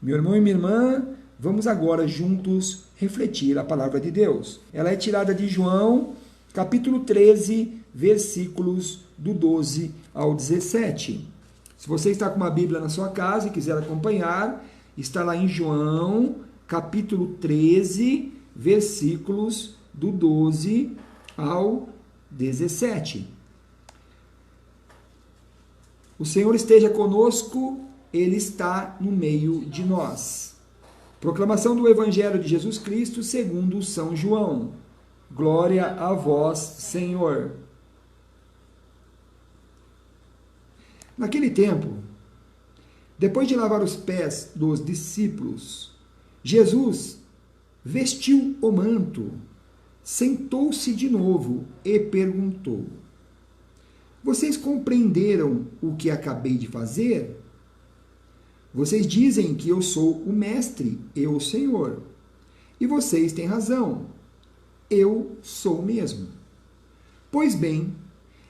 Meu irmão e minha irmã, vamos agora juntos refletir a palavra de Deus. Ela é tirada de João, capítulo 13, versículos do 12 ao 17. Se você está com uma Bíblia na sua casa e quiser acompanhar, está lá em João, capítulo 13, versículos do 12 ao 17. O Senhor esteja conosco, Ele está no meio de nós. Proclamação do Evangelho de Jesus Cristo segundo São João. Glória a vós, Senhor. Naquele tempo, depois de lavar os pés dos discípulos, Jesus vestiu o manto, sentou-se de novo e perguntou: Vocês compreenderam o que acabei de fazer? Vocês dizem que eu sou o mestre e o Senhor. E vocês têm razão. Eu sou mesmo. Pois bem,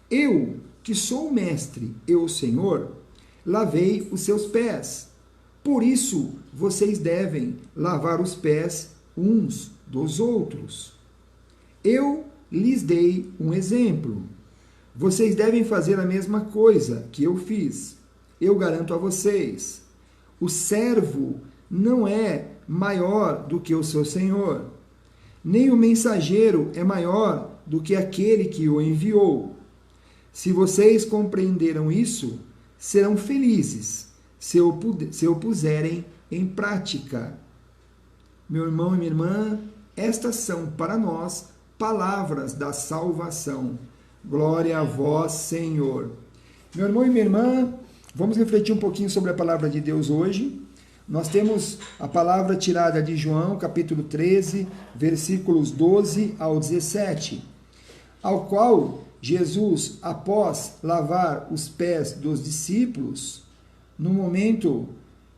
eu, que sou o mestre e o Senhor, lavei os seus pés. Por isso, vocês devem lavar os pés uns dos outros. Eu lhes dei um exemplo. Vocês devem fazer a mesma coisa que eu fiz. Eu garanto a vocês. O servo não é maior do que o seu senhor, nem o mensageiro é maior do que aquele que o enviou. Se vocês compreenderam isso, serão felizes se o puserem em prática. Meu irmão e minha irmã, estas são para nós palavras da salvação. Glória a vós, Senhor. Meu irmão e minha irmã, vamos refletir um pouquinho sobre a palavra de Deus hoje. Nós temos a palavra tirada de João, capítulo 13, versículos 12 ao 17, ao qual Jesus, após lavar os pés dos discípulos, no momento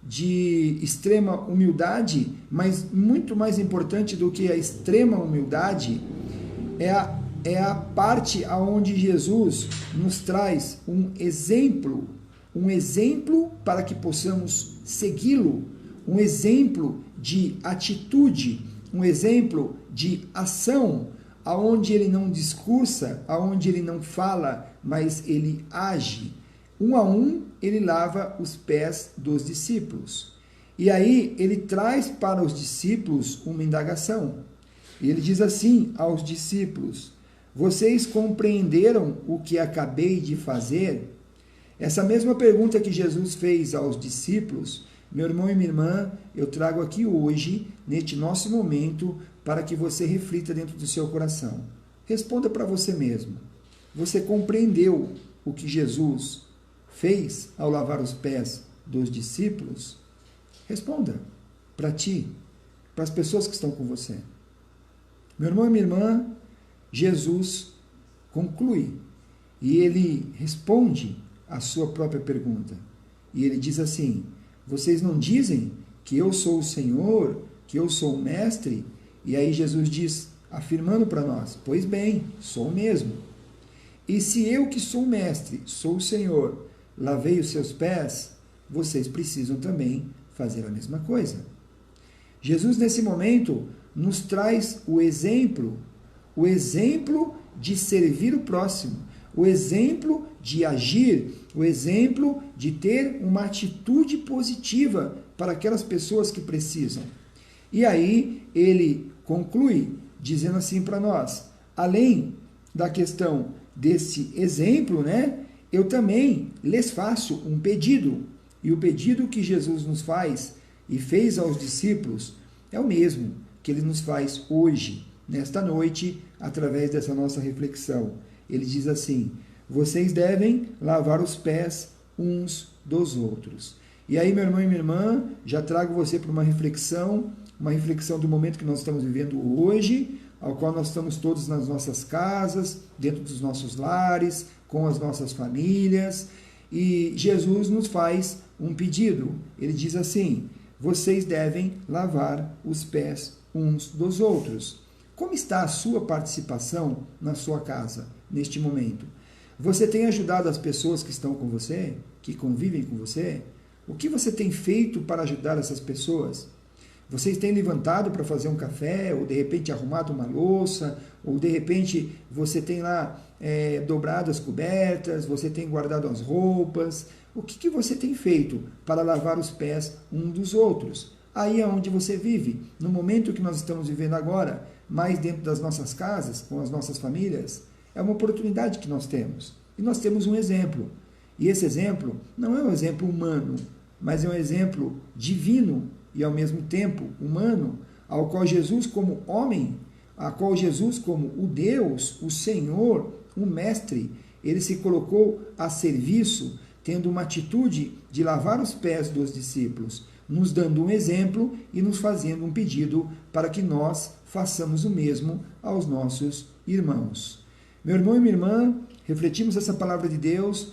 de extrema humildade, mas muito mais importante do que a extrema humildade, é a parte onde Jesus nos traz um exemplo para que possamos segui-lo, um exemplo de atitude, um exemplo de ação, aonde ele não discursa, aonde ele não fala, mas ele age. Um a um, ele lava os pés dos discípulos. E aí ele traz para os discípulos uma indagação. E ele diz assim aos discípulos: Vocês compreenderam o que acabei de fazer? Essa mesma pergunta que Jesus fez aos discípulos, meu irmão e minha irmã, eu trago aqui hoje, neste nosso momento, para que você reflita dentro do seu coração. Responda para você mesmo. Você compreendeu o que Jesus fez ao lavar os pés dos discípulos? Responda para ti, para as pessoas que estão com você. Meu irmão e minha irmã, Jesus conclui e ele responde a sua própria pergunta. E ele diz assim: Vocês não dizem que eu sou o Senhor, que eu sou o mestre? E aí Jesus diz, afirmando para nós: Pois bem, sou mesmo. E se eu que sou o mestre, sou o Senhor, lavei os seus pés, vocês precisam também fazer a mesma coisa. Jesus, nesse momento, nos traz o exemplo de servir o próximo, o exemplo de agir, o exemplo de ter uma atitude positiva para aquelas pessoas que precisam. E aí ele conclui dizendo assim para nós: além da questão desse exemplo, eu também lhes faço um pedido. E o pedido que Jesus nos faz e fez aos discípulos é o mesmo que ele nos faz hoje, nesta noite, através dessa nossa reflexão. Ele diz assim: vocês devem lavar os pés uns dos outros. E aí, meu irmão e minha irmã, já trago você para uma reflexão do momento que nós estamos vivendo hoje, ao qual nós estamos todos nas nossas casas, dentro dos nossos lares, com as nossas famílias, e Jesus nos faz um pedido. Ele diz assim: vocês devem lavar os pés uns dos outros. Como está a sua participação na sua casa, neste momento? Você tem ajudado as pessoas que estão com você, que convivem com você? O que você tem feito para ajudar essas pessoas? Vocês têm levantado para fazer um café, ou de repente arrumado uma louça, ou de repente você tem lá dobrado as cobertas, você tem guardado as roupas. O que você tem feito para lavar os pés um dos outros? Aí é onde você vive, no momento que nós estamos vivendo agora, mais dentro das nossas casas, com as nossas famílias, é uma oportunidade que nós temos. E nós temos um exemplo. E esse exemplo não é um exemplo humano, mas é um exemplo divino e ao mesmo tempo humano, ao qual Jesus como homem, a qual Jesus como o Deus, o Senhor, o Mestre, ele se colocou a serviço, tendo uma atitude de lavar os pés dos discípulos, nos dando um exemplo e nos fazendo um pedido para que nós façamos o mesmo aos nossos irmãos. Meu irmão e minha irmã, refletimos essa palavra de Deus,